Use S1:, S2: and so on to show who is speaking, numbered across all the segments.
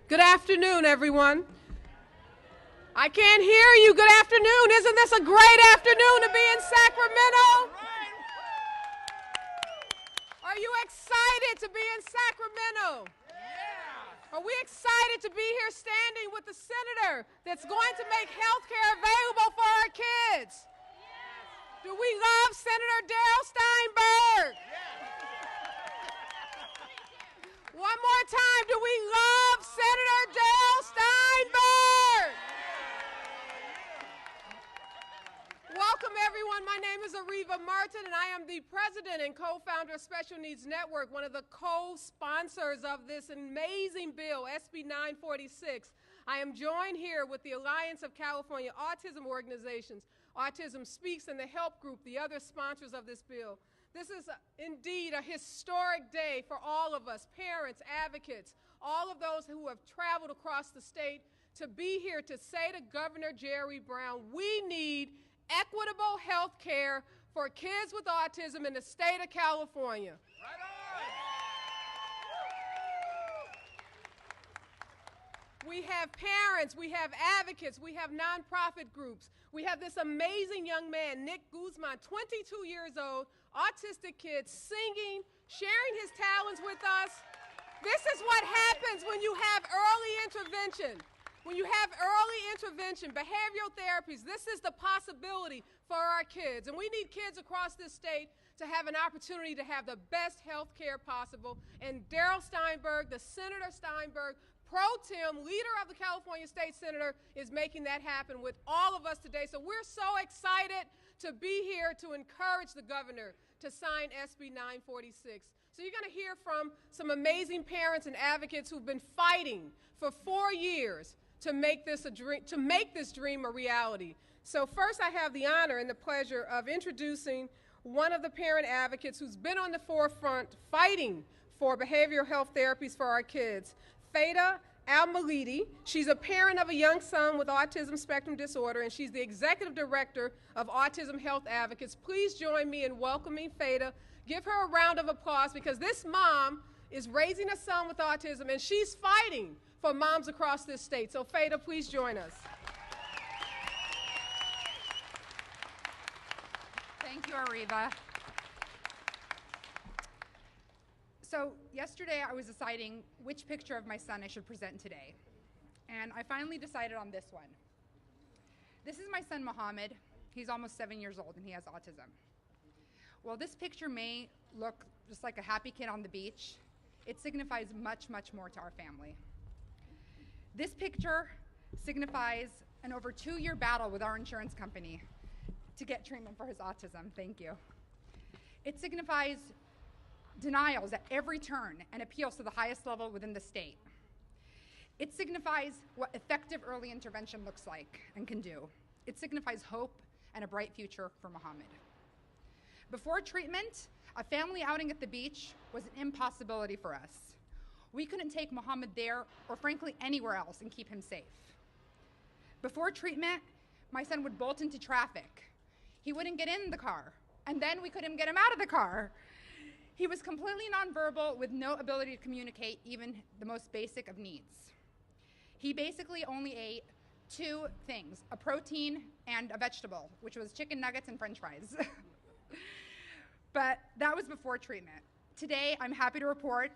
S1: Good afternoon, everyone. I can't hear you. Good afternoon. Isn't this a great afternoon to be in Sacramento? Are you excited to be in Sacramento? Are we excited to be here standing with the senator that's going to make health care available for our kids? Do we love Senator Darrell Steinberg? One more time, do we love Senator Darrell Steinberg? Welcome, everyone. My name is Areva and I am the president and co-founder of Special Needs Network, one of the co-sponsors of this amazing bill, SB 946. I am joined here with the Alliance of California Autism Organizations, Autism Speaks, and the Help Group, the other sponsors of this bill. This is indeed a historic day for all of us, parents, advocates, all of those who have traveled across the state to be here to say to Governor Jerry Brown, we need equitable health care for kids with autism in the state of California. Right on. We have parents, we have advocates, we have nonprofit groups. We have this amazing young man, Nick Guzman, 22 years old, autistic kid, singing, sharing his talents with us. This is what happens when you have early intervention. When you have early intervention, behavioral therapies, this is the possibility for our kids. And we need kids across this state to have an opportunity to have the best health care possible. And Darrell Steinberg, the Senator Steinberg, pro tem, leader of the California State Senator, is making that happen with all of us today. So we're so excited to be here to encourage the governor to sign SB 946. So you're going to hear from some amazing parents and advocates who've been fighting for 4 years to make this dream a reality. So first I have the honor and the pleasure of introducing one of the parent advocates who's been on the forefront fighting for behavioral health therapies for our kids, Fada Al-Malidi. She's a parent of a young son with autism spectrum disorder, and she's the executive director of Autism Health Advocates. Please join me in welcoming Fada. Give her a round of applause because this mom is raising a son with autism, and she's fighting for moms across this state. So Fada, please join us.
S2: Thank you, Areva. So yesterday I was deciding which picture of my son I should present today. And I finally decided on this one. This is my son, Mohammed. He's almost 7 years old and he has autism. While this picture may look just like a happy kid on the beach, it signifies much, much more to our family. This picture signifies an over 2-year battle with our insurance company to get treatment for his autism. Thank you. It signifies denials at every turn and appeals to the highest level within the state. It signifies what effective early intervention looks like and can do. It signifies hope and a bright future for Mohammed. Before treatment, a family outing at the beach was an impossibility for us. We couldn't take Mohammed there or frankly anywhere else and keep him safe. Before treatment, my son would bolt into traffic. He wouldn't get in the car, and then we couldn't get him out of the car. He was completely nonverbal with no ability to communicate even the most basic of needs. He basically only ate 2 things, a protein and a vegetable, which was chicken nuggets and French fries. But that was before treatment. Today, I'm happy to report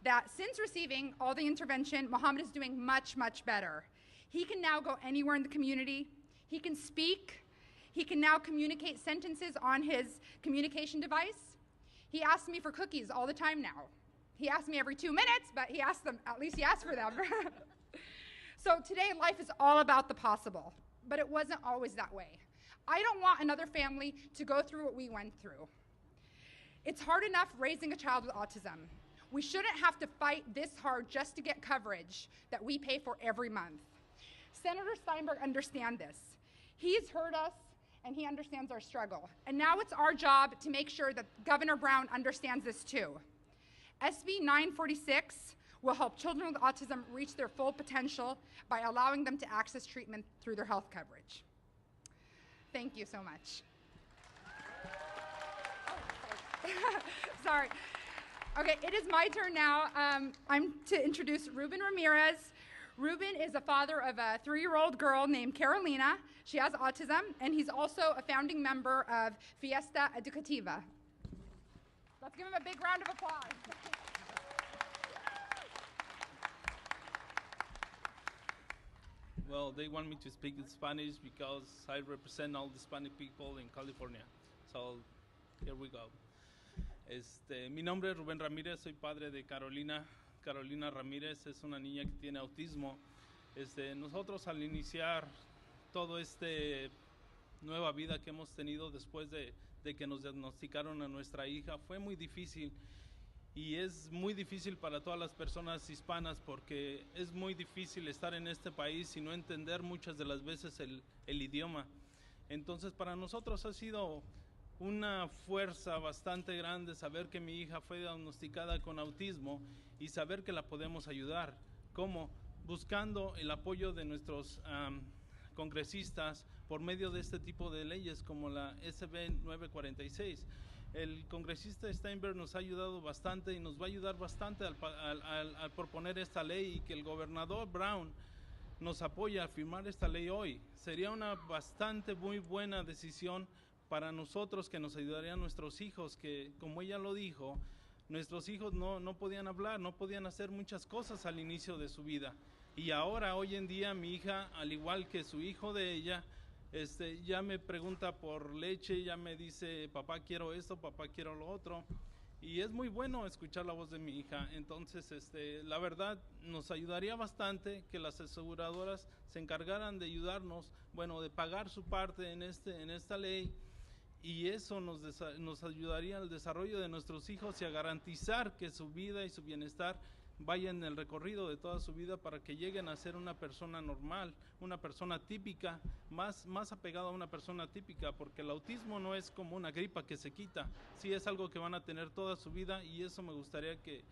S2: that since receiving all the intervention, Mohammed is doing much, much better. He can now go anywhere in the community. He can speak. He can now communicate sentences on his communication device. He asks me for cookies all the time now. He asks me every 2 minutes, but he asks them, at least he asks for them. So today, life is all about the possible, but it wasn't always that way. I don't want another family to go through what we went through. It's hard enough raising a child with autism. We shouldn't have to fight this hard just to get coverage that we pay for every month. Senator Steinberg understands this. He's heard us, and he understands our struggle. And now it's our job to make sure that Governor Brown understands this too. SB 946 will help children with autism reach their full potential by allowing them to access treatment through their health coverage. Thank you so much. Sorry. Okay, it is my turn now. I'm to introduce Ruben Ramirez. Ruben is the father of a 3-year-old girl named Carolina. She has autism, and he's also a founding member of Fiesta Educativa. Let's give him a big round of applause.
S3: Well, they want me to speak in Spanish because I represent all the Hispanic people in California. So, here we go. Mi nombre es Rubén Ramírez, soy padre de Carolina. Carolina Ramírez es una niña que tiene autismo. Nosotros al iniciar todo nueva vida que hemos tenido después de que nos diagnosticaron a nuestra hija, fue muy difícil. Y es muy difícil para todas las personas hispanas porque es muy difícil estar en este país y no entender muchas de las veces el idioma. Entonces para nosotros ha sido una fuerza bastante grande saber que mi hija fue diagnosticada con autismo y saber que la podemos ayudar. ¿Cómo? Buscando el apoyo de nuestros congresistas por medio de este tipo de leyes como la SB 946. El congresista Steinberg nos ha ayudado bastante y nos va a ayudar bastante al proponer esta ley y que el gobernador Brown nos apoye a firmar esta ley hoy. Sería una muy buena decisión para nosotros que nos ayudaría a nuestros hijos, que como ella lo dijo, nuestros hijos no podían hablar, no podían hacer muchas cosas al inicio de su vida. Y ahora, hoy en día, mi hija, al igual que su hijo de ella, ya me pregunta por leche, ya me dice, papá quiero esto, papá quiero lo otro. Y es muy bueno escuchar la voz de mi hija. Entonces, la verdad, nos ayudaría bastante que las aseguradoras se encargaran de ayudarnos, bueno, de pagar su parte en esta ley. Y eso nos ayudaría al desarrollo de nuestros hijos y a garantizar que su vida y su bienestar vayan en el recorrido de toda su vida para que lleguen a ser una persona normal, una persona típica, más apegada a una persona típica, porque el autismo no es como una gripa que se quita, sí es algo que van a tener toda su vida y eso me gustaría que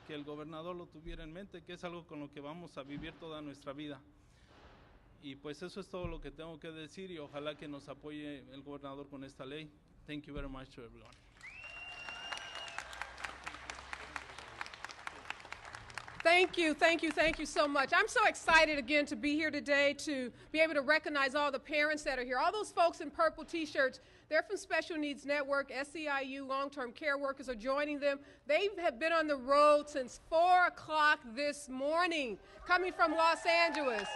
S3: el gobernador lo tuviera en mente, que es algo con lo que vamos a vivir toda nuestra vida. Y pues eso es todo lo que tengo que decir y ojalá que nos apoye el gobernador con esta ley. Thank you very much to everyone.
S1: Thank you, thank you, thank you so much. I'm so excited again to be here today to be able to recognize all the parents that are here. All those folks in purple t-shirts, they're from Special Needs Network, SEIU, long-term care workers are joining them. They have been on the road since 4 o'clock this morning, coming from Los Angeles.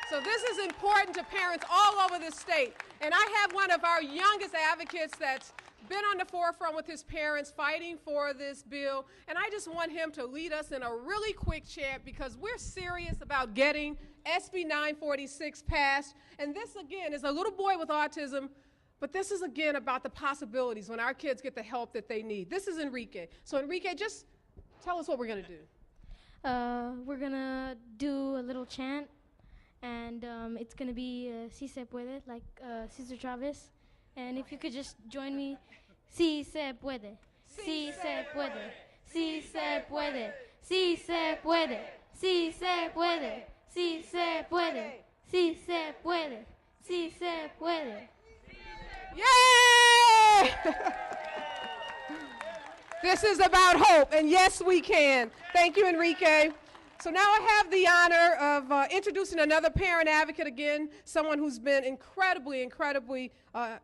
S1: So this is important to parents all over the state. And I have one of our youngest advocates that's been on the forefront with his parents fighting for this bill. And I just want him to lead us in a really quick chant because we're serious about getting SB 946 passed. And this, again, is a little boy with autism, but this is, again, about the possibilities when our kids get the help that they need. This is Enrique. So, Enrique, just tell us what we're going to do.
S4: We're going to do a little chant. And it's going to be Si Se Puede, like Cesar Chavez. And if you could just join me. Si se puede, si se puede, si se puede, si se puede, si se puede, si se puede, si se puede, si se puede.
S1: Yay! This is about hope, and yes, we can. Thank you, Enrique. So now I have the honor of introducing another parent advocate again, someone who's been incredibly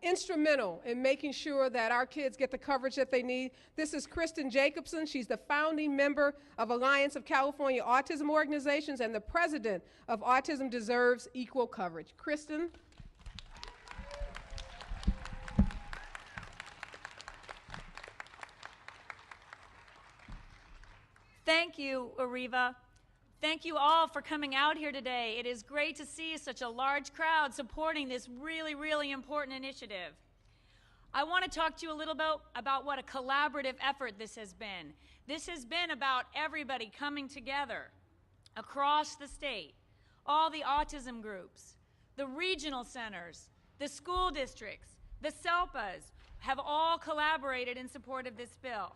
S1: instrumental in making sure that our kids get the coverage that they need. This is Kristen Jacobson. She's the founding member of Alliance of California Autism Organizations and the president of Autism Deserves Equal Coverage. Kristen.
S5: Thank you, Areva. Thank you all for coming out here today. It is great to see such a large crowd supporting this really, really important initiative. I want to talk to you a little bit about what a collaborative effort this has been. This has been about everybody coming together across the state, all the autism groups, the regional centers, the school districts, the SELPAs have all collaborated in support of this bill.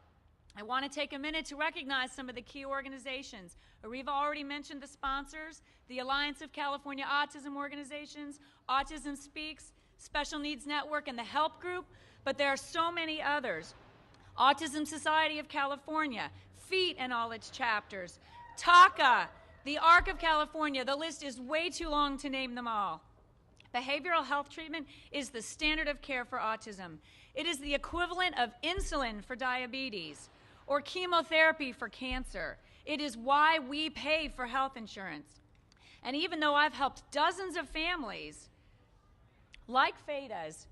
S5: I want to take a minute to recognize some of the key organizations. Areva already mentioned the sponsors, the Alliance of California Autism Organizations, Autism Speaks, Special Needs Network, and the Help Group, but there are so many others. Autism Society of California, FEET and all its chapters, TACA, the Arc of California. The list is way too long to name them all. Behavioral health treatment is the standard of care for autism. It is the equivalent of insulin for diabetes or chemotherapy for cancer. It is why we pay for health insurance. And even though I've helped dozens of families, like Fada's,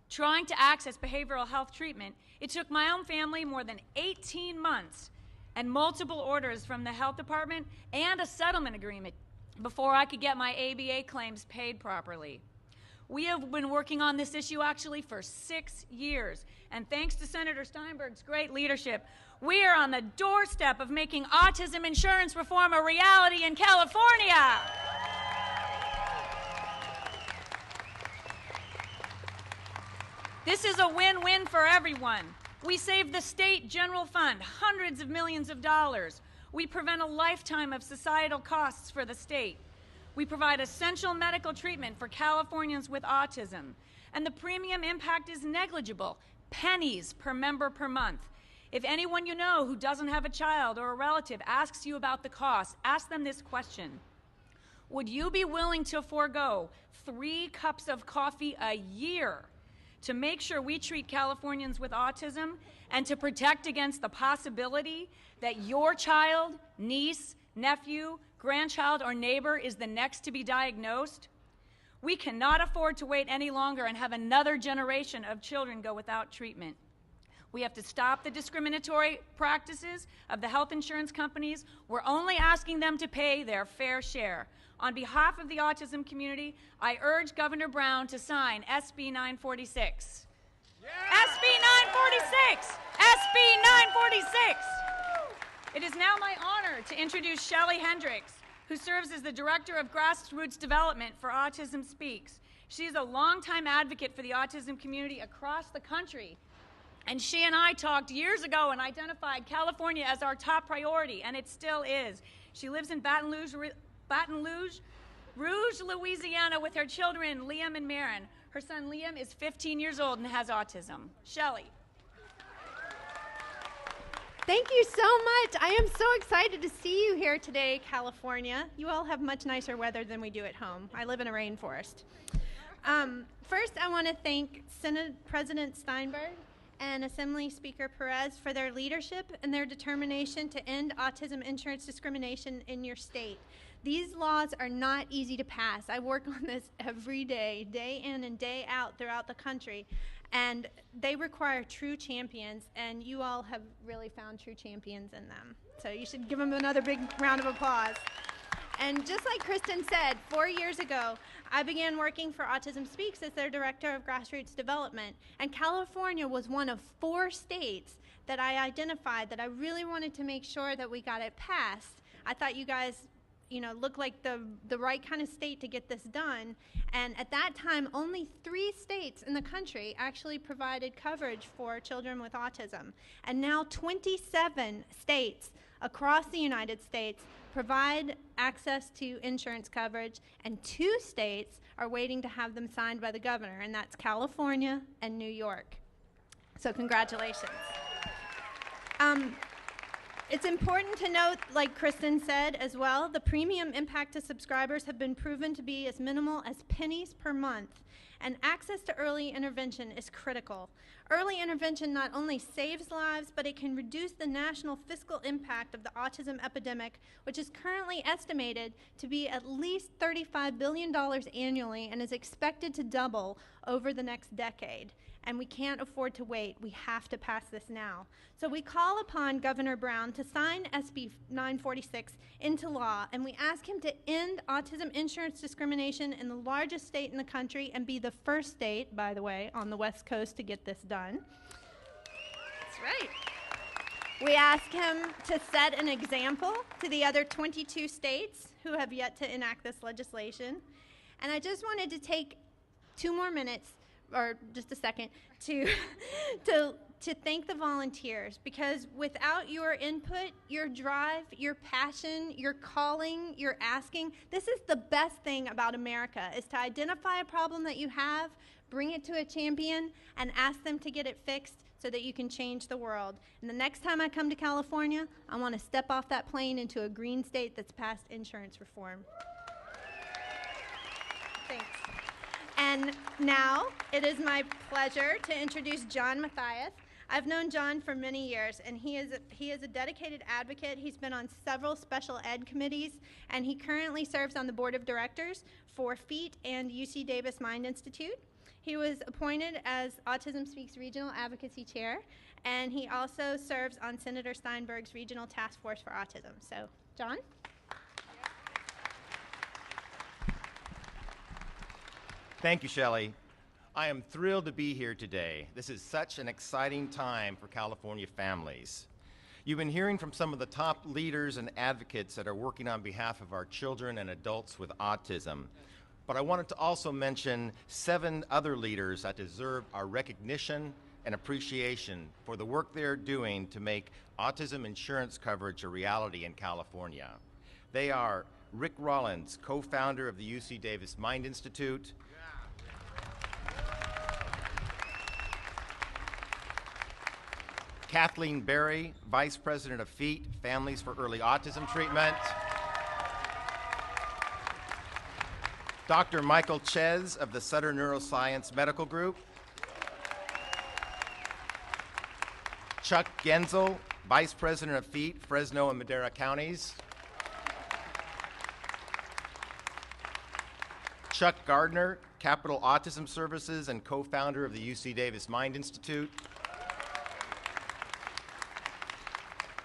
S5: trying to access behavioral health treatment, it took my own family more than 18 months and multiple orders from the health department and a settlement agreement before I could get my ABA claims paid properly. We have been working on this issue actually for 6 years, and thanks to Senator Steinberg's great leadership, we are on the doorstep of making autism insurance reform a reality in California. This is a win-win for everyone. We save the state general fund hundreds of millions of dollars. We prevent a lifetime of societal costs for the state. We provide essential medical treatment for Californians with autism. And the premium impact is negligible, pennies per member per month. If anyone you know who doesn't have a child or a relative asks you about the cost, ask them this question. Would you be willing to forego 3 cups of coffee a year to make sure we treat Californians with autism and to protect against the possibility that your child, niece, nephew, grandchild, or neighbor is the next to be diagnosed? We cannot afford to wait any longer and have another generation of children go without treatment. We have to stop the discriminatory practices of the health insurance companies. We're only asking them to pay their fair share. On behalf of the autism community, I urge Governor Brown to sign SB 946. Yeah! SB 946! SB 946! It is now my honor to introduce Shelley Hendricks, who serves as the Director of Grassroots Development for Autism Speaks. She is a longtime advocate for the autism community across the country. And she and I talked years ago and identified California as our top priority, and it still is. She lives in Baton Rouge, Louisiana, with her children, Liam and Marin. Her son, Liam, is 15 years old and has autism. Shelley.
S6: Thank you so much. I am so excited to see you here today, California. You all have much nicer weather than we do at home. I live in a rainforest. First, I want to thank Senate President Steinberg and Assembly Speaker Perez for their leadership and their determination to end autism insurance discrimination in your state. These laws are not easy to pass. I work on this every day, day in and day out throughout the country, and they require true champions, and you all have really found true champions in them. So you should give them another big round of applause. And just like Kristen said, 4 years ago, I began working for Autism Speaks as their Director of Grassroots Development. And California was one of 4 states that I identified that I really wanted to make sure that we got it passed. I thought you guys, looked like the right kind of state to get this done. And at that time, only 3 states in the country actually provided coverage for children with autism. And now 27 states across the United States provide access to insurance coverage, and 2 states are waiting to have them signed by the governor, and that's California and New York. So congratulations. It's important to note, like Kristen said as well, the premium impact to subscribers have been proven to be as minimal as pennies per month, and access to early intervention is critical. Early intervention not only saves lives, but it can reduce the national fiscal impact of the autism epidemic, which is currently estimated to be at least $35 billion annually and is expected to double over the next decade. And we can't afford to wait. We have to pass this now. So we call upon Governor Brown to sign SB 946 into law, and we ask him to end autism insurance discrimination in the largest state in the country and be the first state, by the way, on the West Coast to get this done. That's right. We ask him to set an example to the other 22 states who have yet to enact this legislation. And I just wanted to take 2 more minutes, or just a second, to thank the volunteers, because without your input, your drive, your passion, your calling, your asking, this is the best thing about America, is to identify a problem that you have, bring it to a champion, and ask them to get it fixed so that you can change the world. And the next time I come to California, I want to step off that plane into a green state that's passed insurance reform. Thanks. And now it is my pleasure to introduce John Mathias. I've known John for many years, and he is a dedicated advocate. He's been on several special ed committees, and he currently serves on the board of directors for FEAT and UC Davis Mind Institute. He was appointed as Autism Speaks Regional Advocacy Chair, and he also serves on Senator Steinberg's Regional Task Force for Autism. So, John?
S7: Thank you, Shelley. I am thrilled to be here today. This is such an exciting time for California families. You've been hearing from some of the top leaders and advocates that are working on behalf of our children and adults with autism. But I wanted to also mention 7 other leaders that deserve our recognition and appreciation for the work they're doing to make autism insurance coverage a reality in California. They are Rick Rollins, co-founder of the UC Davis Mind Institute, Kathleen Berry, Vice President of FEAT, Families for Early Autism Treatment. Dr. Michael Ches of the Sutter Neuroscience Medical Group. Chuck Genzel, Vice President of FEAT, Fresno and Madera Counties. Chuck Gardner, Capital Autism Services and co-founder of the UC Davis Mind Institute.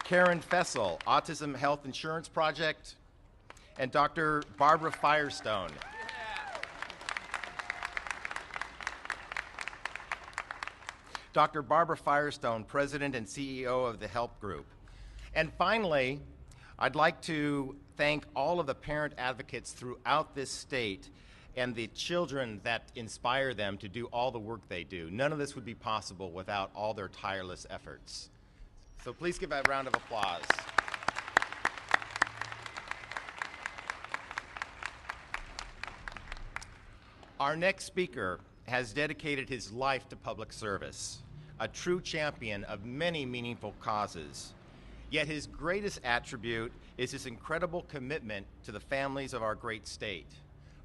S7: Karen Fessel, Autism Health Insurance Project, and Dr. Barbara Firestone. Dr. Barbara Firestone, President and CEO of the HELP Group. And finally, I'd like to thank all of the parent advocates throughout this state and the children that inspire them to do all the work they do. None of this would be possible without all their tireless efforts. So please give a round of applause. Our next speaker has dedicated his life to public service, a true champion of many meaningful causes. Yet his greatest attribute is his incredible commitment to the families of our great state.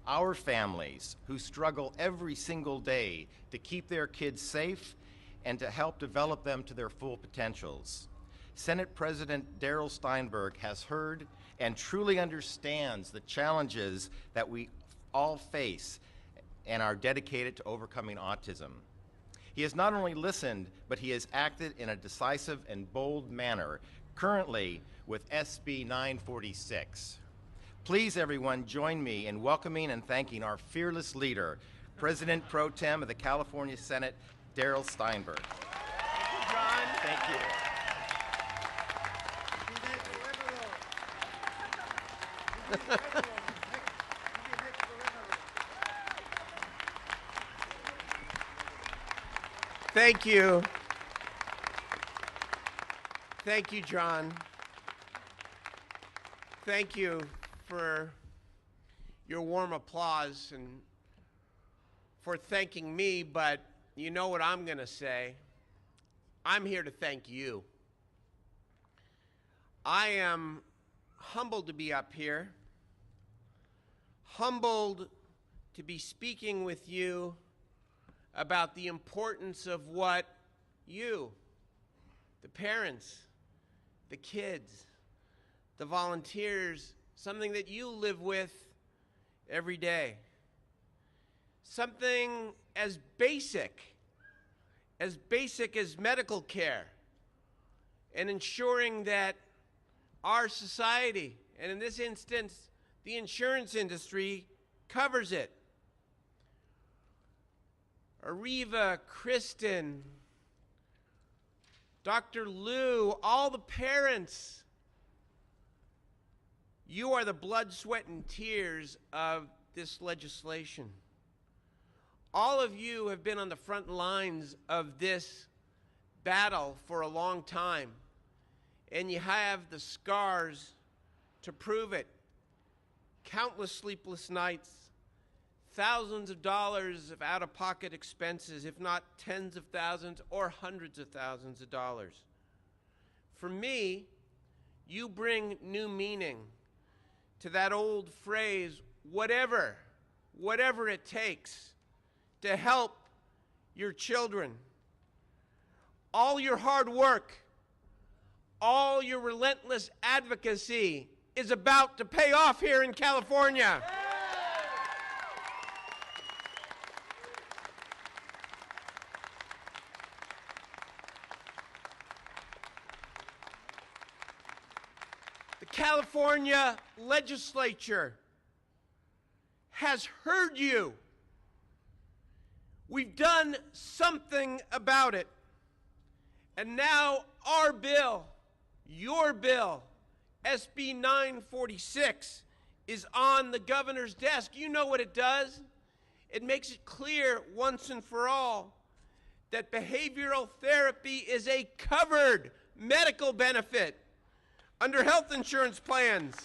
S7: Our families who struggle every single day to keep their kids safe and to help develop them to their full potentials. Senate President Darrell Steinberg has heard and truly understands the challenges that we all face and are dedicated to overcoming autism. He has not only listened, but he has acted in a decisive and bold manner, currently with SB 946. Please, everyone, join me in welcoming and thanking our fearless leader, President Pro Tem of the California Senate, Darrell Steinberg.
S8: Thank you, John.
S7: Thank you.
S8: Thank you. Thank you, John. Thank you for your warm applause and for thanking me, but you know what I'm going to say. I'm here to thank you. I am humbled to be up here, humbled to be speaking with you about the importance of what you, the parents, the kids, the volunteers, something that you live with every day. Something as basic as medical care and ensuring that our society, and in this instance, the insurance industry, covers it. Areva, Kristen, Dr. Lou, all the parents, you are the blood, sweat, and tears of this legislation. All of you have been on the front lines of this battle for a long time, and you have the scars to prove it. Countless sleepless nights, thousands of dollars of out-of-pocket expenses, if not tens of thousands or hundreds of thousands of dollars. For me, you bring new meaning to that old phrase, whatever it takes to help your children. All your hard work, all your relentless advocacy is about to pay off here in California. The California legislature has heard you. We've done something about it. And now our bill, your bill, SB 946, is on the governor's desk. You know what it does? It makes it clear once and for all that behavioral therapy is a covered medical benefit under health insurance plans.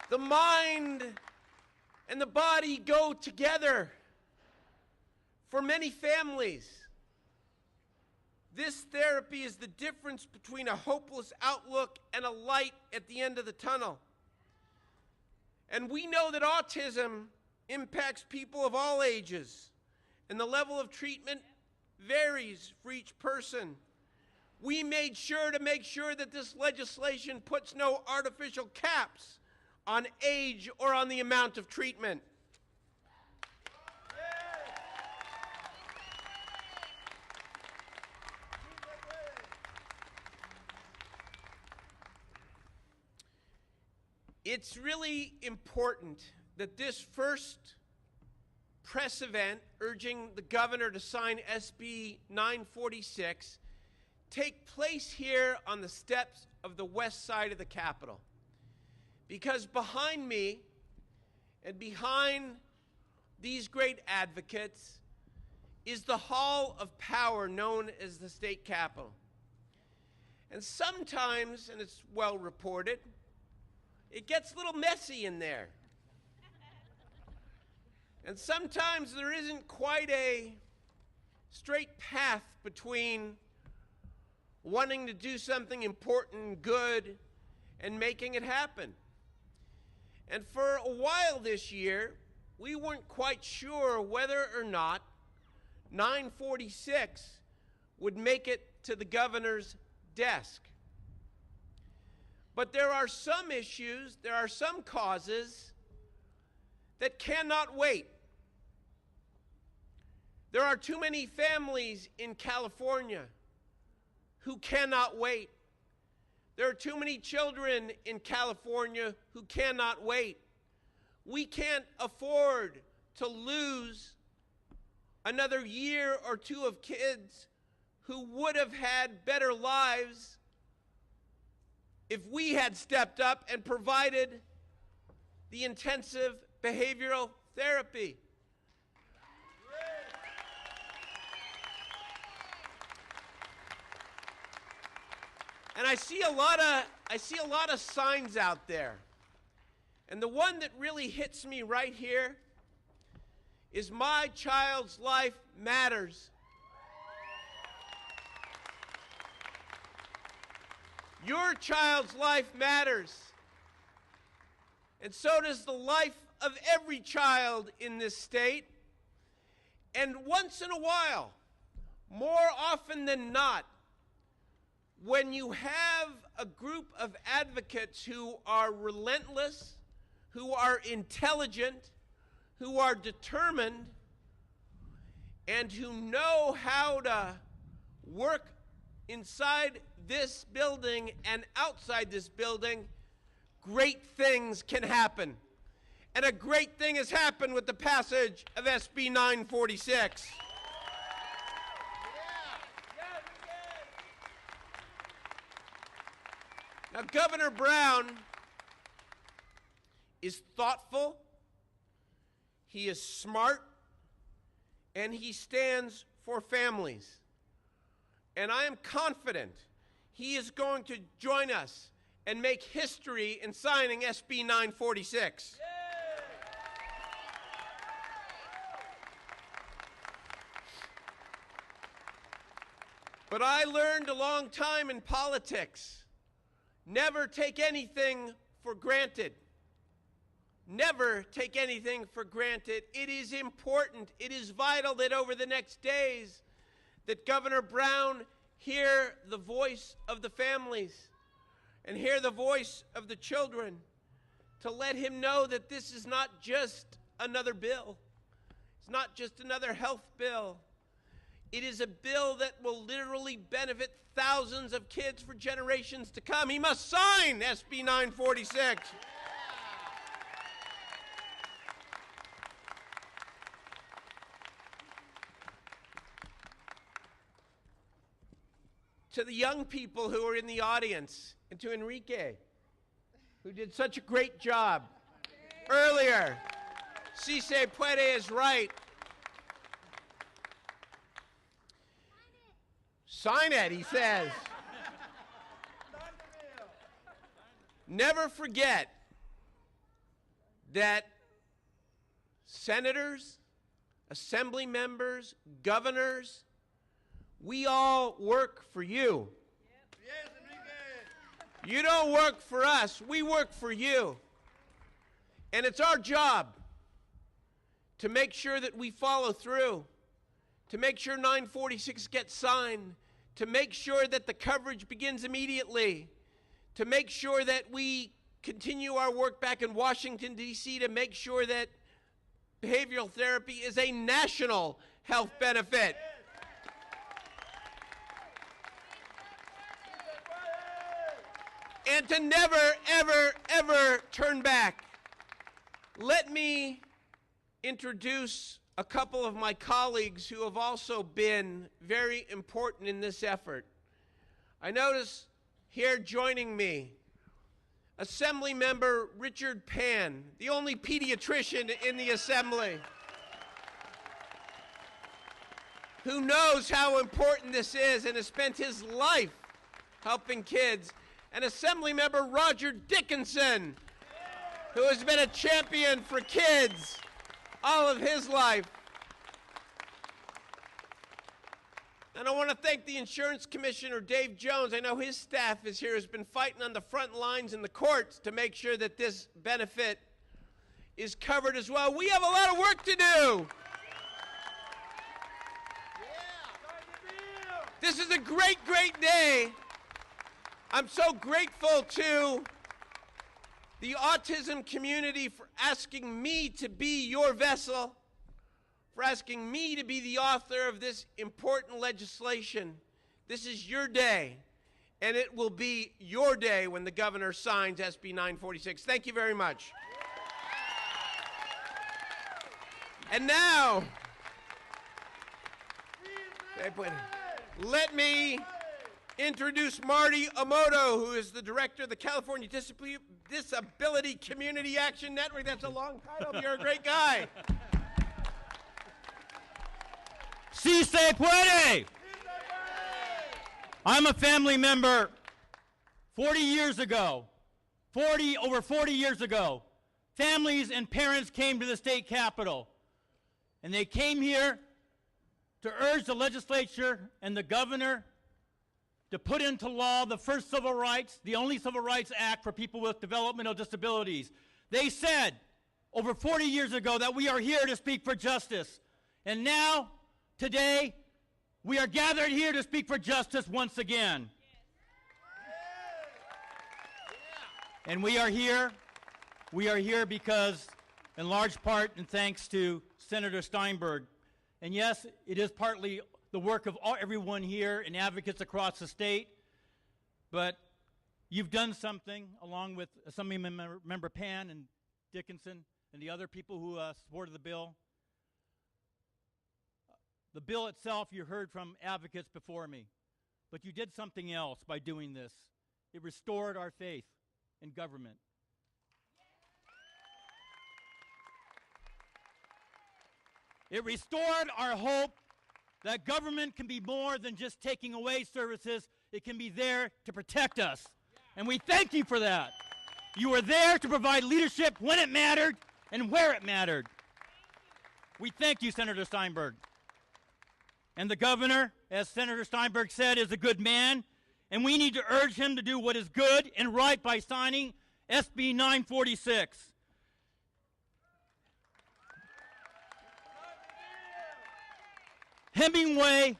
S8: The mind and the body go together. For many families, this therapy is the difference between a hopeless outlook and a light at the end of the tunnel. And we know that autism impacts people of all ages, and the level of treatment varies for each person. We made sure to make sure that this legislation puts no artificial caps on age or on the amount of treatment. It's really important that this first press event urging the governor to sign SB 946 take place here on the steps of the west side of the Capitol. Because behind me and behind these great advocates is the hall of power known as the state capitol. And sometimes, and it's well reported, it gets a little messy in there. And sometimes there isn't quite a straight path between wanting to do something important and good and making it happen. And for a while this year, we weren't quite sure whether or not 946 would make it to the governor's desk. But there are some issues, there are some causes that cannot wait. There are too many families in California who cannot wait. There are too many children in California who cannot wait. We can't afford to lose another year or two of kids who would have had better lives if we had stepped up and provided the intensive behavioral therapy. And I see a lot of signs out there. And the one that really hits me right here is "My child's life matters." Your child's life matters. And so does the life of every child in this state. And once in a while, more often than not, when you have a group of advocates who are relentless, who are intelligent, who are determined, and who know how to work inside this building and outside this building, great things can happen. And a great thing has happened with the passage of SB 946. Now, Governor Brown is thoughtful, he is smart, and he stands for families. And I am confident he is going to join us and make history in signing SB 946. But I learned a long time in politics, never take anything for granted. Never take anything for granted. It is important, it is vital that over the next days that Governor Brown hear the voice of the families and hear the voice of the children, to let him know that this is not just another bill. It's not just another health bill. It is a bill that will literally benefit thousands of kids for generations to come. He must sign SB 946. To the young people who are in the audience, and to Enrique, who did such a great job earlier. Si se puede is right. Sign it, he says. Never forget that senators, assembly members, governors, we all work for you. You don't work for us, we work for you. And it's our job to make sure that we follow through, to make sure 946 gets signed, to make sure that the coverage begins immediately, to make sure that we continue our work back in Washington, D.C., to make sure that behavioral therapy is a national health benefit. And to never, ever, ever turn back. Let me introduce a couple of my colleagues who have also been very important in this effort. I notice here joining me, Assembly Member Richard Pan, the only pediatrician in the Assembly, who knows how important this is and has spent his life helping kids. And Assemblymember Roger Dickinson, who has been a champion for kids all of his life. And I want to thank the Insurance Commissioner, Dave Jones. I know his staff is here, has been fighting on the front lines in the courts to make sure that this benefit is covered as well. We have a lot of work to do. This is a great, great day. I'm so grateful to the autism community for asking me to be your vessel, for asking me to be the author of this important legislation. This is your day, and it will be your day when the governor signs SB 946. Thank you very much. And now, let me introduce Marty Omoto, who is the director of the California Disability Community Action Network. That's a long title, but you're a great guy.
S9: Si se puede! I'm a family member 40 years ago, over 40 years ago. Families and parents came to the state capitol, and they came here to urge the legislature and the governor to put into law the first civil rights, the only civil rights act for people with developmental disabilities. They said over 40 years ago that we are here to speak for justice. And now, today, we are gathered here to speak for justice once again. And we are here because, in large part, and thanks to Senator Steinberg, and yes, it is partly the work of everyone here and advocates across the state, but you've done something along with Assemblymember Pan and Dickinson and the other people who supported the bill. The bill itself you heard from advocates before me, but you did something else by doing this. It restored our faith in government. It restored our hope that government can be more than just taking away services. It can be there to protect us And we thank you for that. You were there to provide leadership when it mattered and where it mattered. We thank you, Senator Steinberg. And the governor, as Senator Steinberg said, is a good man, and we need to urge him to do what is good and right by signing SB 946. Hemingway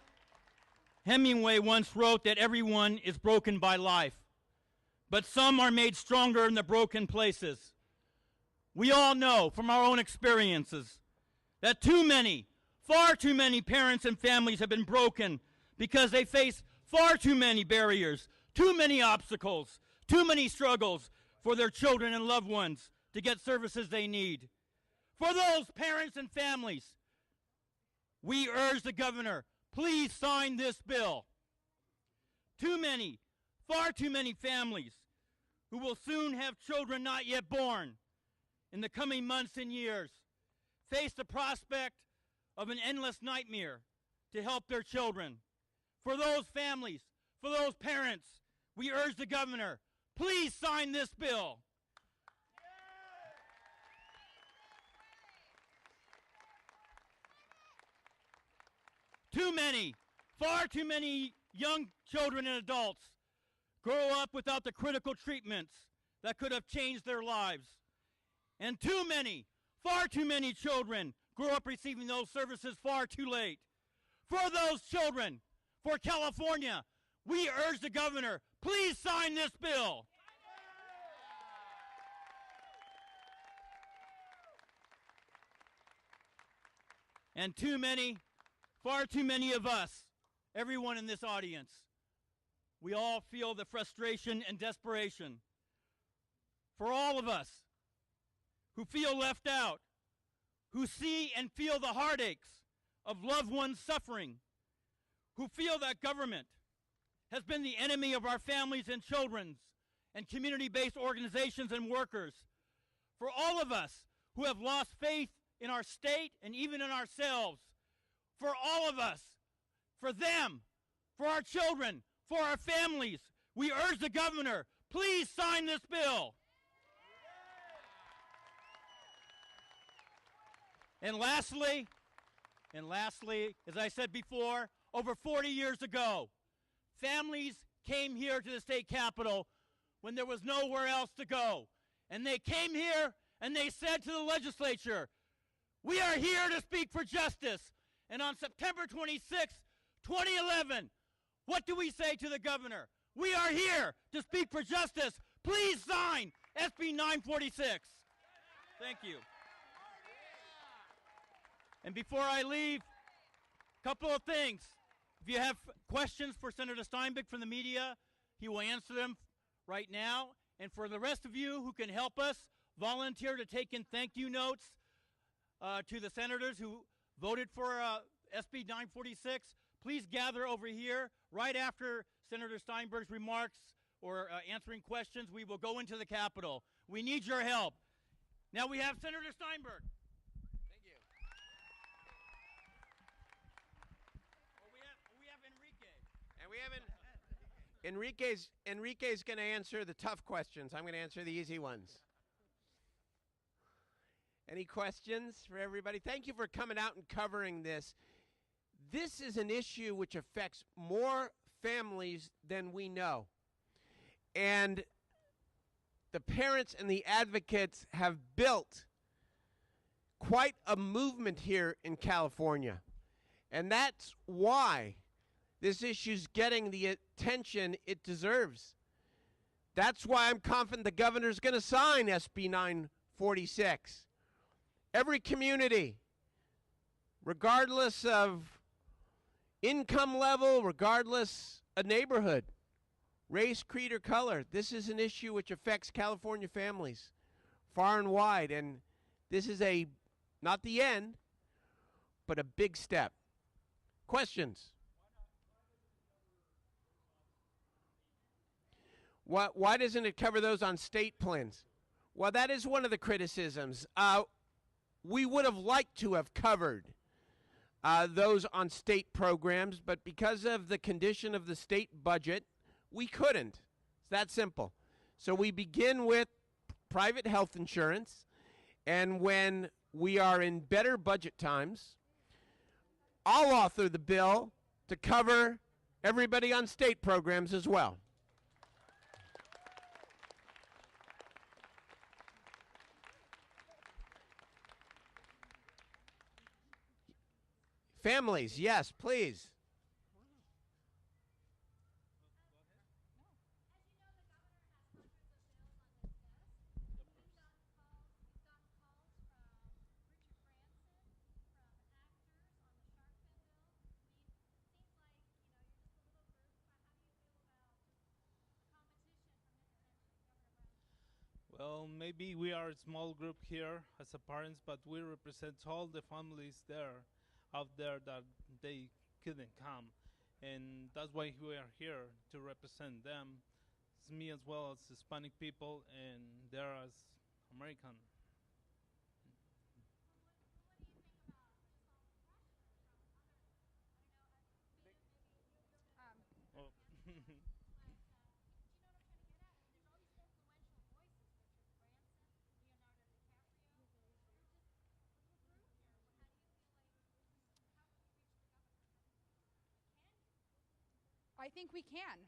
S9: once wrote that everyone is broken by life, but some are made stronger in the broken places. We all know from our own experiences that far too many parents and families have been broken because they face far too many barriers, too many obstacles, too many struggles for their children and loved ones to get services they need. For those parents and families, we urge the governor, please sign this bill. Far too many families who will soon have children not yet born in the coming months and years face the prospect of an endless nightmare to help their children. For those families, for those parents, we urge the governor, please sign this bill. Far too many young children and adults grow up without the critical treatments that could have changed their lives. And far too many children grow up receiving those services far too late. For those children, for California, we urge the governor, please sign this bill. And far too many of us, everyone in this audience, we all feel the frustration and desperation. For all of us who feel left out, who see and feel the heartaches of loved ones suffering, who feel that government has been the enemy of our families and children's and community-based organizations and workers. For all of us who have lost faith in our state and even in ourselves. For all of us, for them, for our children, for our families, we urge the governor, please sign this bill. And lastly, as I said before, over 40 years ago, families came here to the state capitol when there was nowhere else to go. And they came here and they said to the legislature, we are here to speak for justice. And on September 26, 2011, what do we say to the governor? We are here to speak for justice. Please sign SB 946. Thank you. And before I leave, a couple of things. If you have questions for Senator Steinberg from the media, he will answer them right now. And for the rest of you who can help us, volunteer to take in thank you notes to the senators who voted for SB 946. Please gather over here right after Senator Steinberg's remarks or answering questions. We will go into the Capitol. We need your help. Now we have Senator Steinberg.
S8: Thank you.
S9: We have Enrique.
S8: And we have Enrique's going to answer the tough questions. I'm going to answer the easy ones. Any questions for everybody? Thank you for coming out and covering this. This is an issue which affects more families than we know. And the parents and the advocates have built quite a movement here in California. And that's why this issue's getting the attention it deserves. That's why I'm confident the governor's going to sign SB 946. Every community, regardless of income level, regardless of neighborhood, race, creed, or color, this is an issue which affects California families far and wide. And this is not the end, but a big step. Questions? Why doesn't it cover those on state plans? Well, that is one of the criticisms. We would have liked to have covered those on state programs, but because of the condition of the state budget, we couldn't. It's that simple. So we begin with private health insurance, and when we are in better budget times, I'll author the bill to cover everybody on state programs as well. Families, yes, please.
S3: Well, maybe we are a small group here as a parents, but we represent all the families out there that they couldn't come. And that's why we are here, to represent them. It's me as well as Hispanic people, and they're as American. Oh.
S2: I think we can.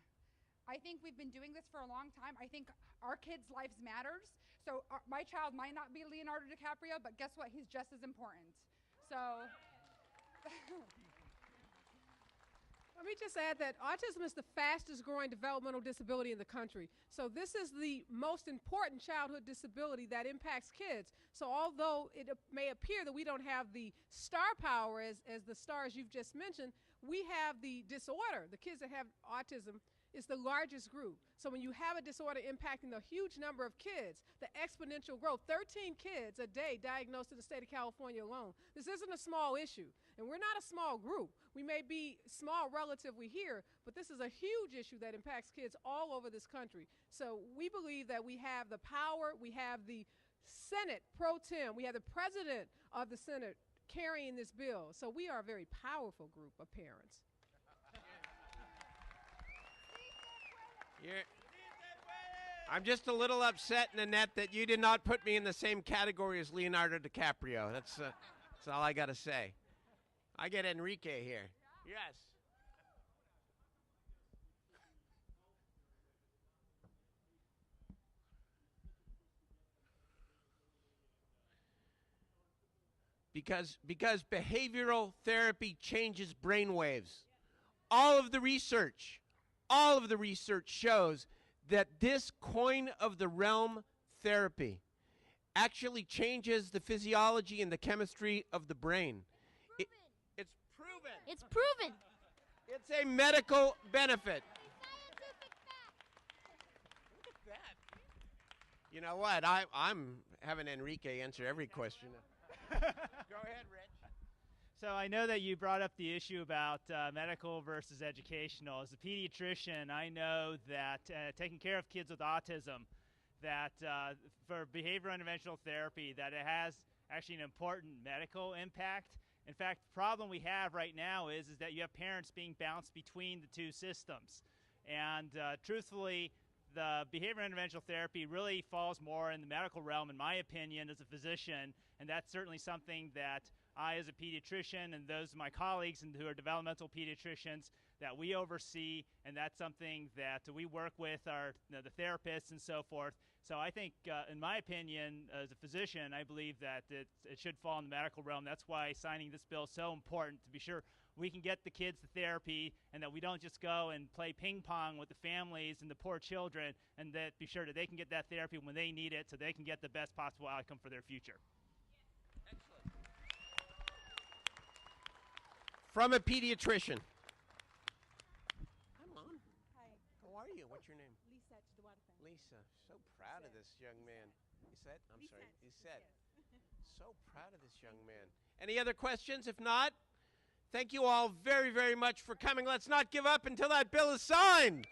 S2: I think we've been doing this for a long time. I think our kids' lives matters. So my child might not be Leonardo DiCaprio, but guess what? He's just as important. So
S1: Let me just add that autism is the fastest growing developmental disability in the country. So this is the most important childhood disability that impacts kids. So although it may appear that we don't have the star power as the stars you've just mentioned, we have the disorder. The kids that have autism is the largest group. So when you have a disorder impacting a huge number of kids, the exponential growth, 13 kids a day diagnosed in the state of California alone. This isn't a small issue, and we're not a small group. We may be small relatively here, but this is a huge issue that impacts kids all over this country. So we believe that we have the power, we have the Senate pro tem, we have the president of the Senate carrying this bill. So we are a very powerful group of parents.
S8: I'm just a little upset, Nanette, that you did not put me in the same category as Leonardo DiCaprio. That's all I got to say. I get Enrique here. Yes. Because behavioral therapy changes brain waves. All of the research shows that this coin of the realm therapy actually changes the physiology and the chemistry of the brain. It's proven.
S4: It's proven.
S8: It's a medical benefit. Look at that. You know what? I'm having Enrique answer every question. Go ahead, Rich.
S10: So I know that you brought up the issue about medical versus educational. As a pediatrician, I know that taking care of kids with autism, that for behavioral interventional therapy, that it has actually an important medical impact. In fact, the problem we have right now is that you have parents being bounced between the two systems. And truthfully, the behavioral interventional therapy really falls more in the medical realm, in my opinion, as a physician, and that's certainly something that I, as a pediatrician, and those of my colleagues who are developmental pediatricians, that we oversee, and that's something that we work with our the therapists and so forth. So I think, in my opinion, as a physician, I believe that it should fall in the medical realm. That's why signing this bill is so important, to be sure we can get the kids the therapy, and that we don't just go and play ping pong with the families and the poor children, and that be sure that they can get that therapy when they need it so they can get the best possible outcome for their future.
S8: Excellent. From a pediatrician. I'm on.
S11: Hi.
S8: How are you? What's your name?
S11: Lisa Duarte.
S8: Lisa. So proud of this young man. Lisette? I'm sorry. Lisette.
S11: Yes.
S8: So proud of this young man. Any other questions? If not, thank you all very, very much for coming. Let's not give up until that bill is signed.